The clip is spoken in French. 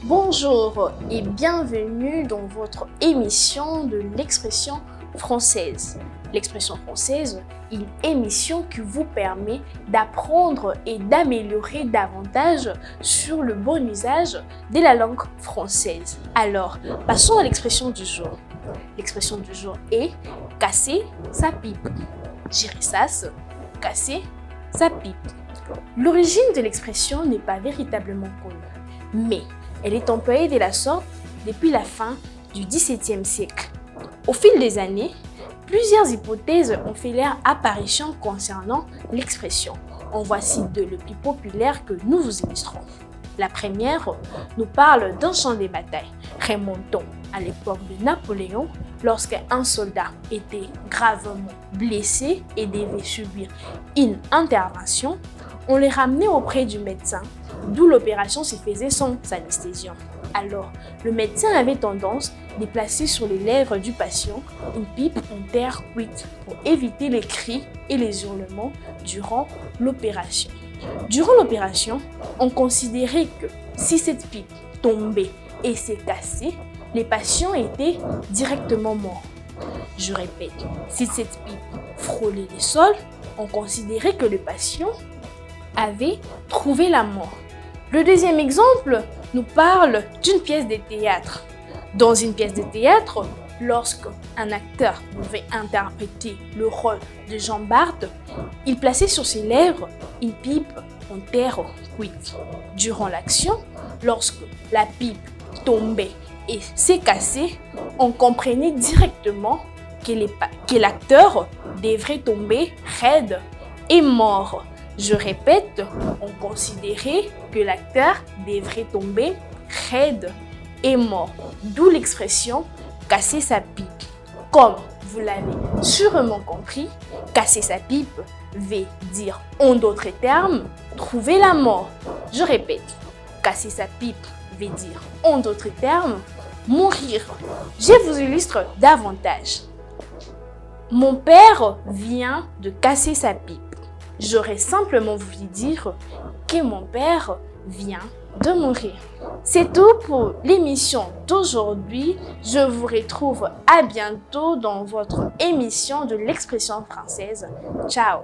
Bonjour et bienvenue dans votre émission de l'expression française. L'expression française est une émission qui vous permet d'apprendre et d'améliorer davantage sur le bon usage de la langue française. Alors, passons à l'expression du jour. L'expression du jour est « casser sa pipe ». Girissas, casser sa pipe. L'origine de l'expression n'est pas véritablement connue, mais elle est employée de la sorte depuis la fin du XVIIe siècle. Au fil des années, plusieurs hypothèses ont fait leur apparition concernant l'expression. En voici deux les plus populaires que nous vous illustrons. La première nous parle d'un champ de bataille, remontant à l'époque de Napoléon, lorsqu'un soldat était gravement blessé et devait subir une intervention. On les ramenait auprès du médecin, d'où l'opération se faisait sans anesthésion. Alors, le médecin avait tendance de placer sur les lèvres du patient une pipe en terre cuite pour éviter les cris et les hurlements durant l'opération. Durant l'opération, on considérait que si cette pipe tombait et s'est cassée, les patients étaient directement morts. Je répète, si cette pipe frôlait le sol, on considérait que le patient avait trouvé la mort. Le deuxième exemple nous parle d'une pièce de théâtre. Dans une pièce de théâtre, lorsqu'un acteur devait interpréter le rôle de Jean Bart, il plaçait sur ses lèvres une pipe en terre cuite. Durant l'action, lorsque la pipe tombait et s'est cassée, on comprenait directement que l'acteur devrait tomber raide et mort. Je répète, on considérait que l'acteur devrait tomber raide et mort, d'où l'expression « casser sa pipe ». Comme vous l'avez sûrement compris, casser sa pipe veut dire, en d'autres termes, trouver la mort. Je répète, casser sa pipe veut dire, en d'autres termes, mourir. Je vous illustre davantage. Mon père vient de casser sa pipe. J'aurais simplement voulu dire que mon père vient de mourir. C'est tout pour l'émission d'aujourd'hui. Je vous retrouve à bientôt dans votre émission de l'expression française. Ciao!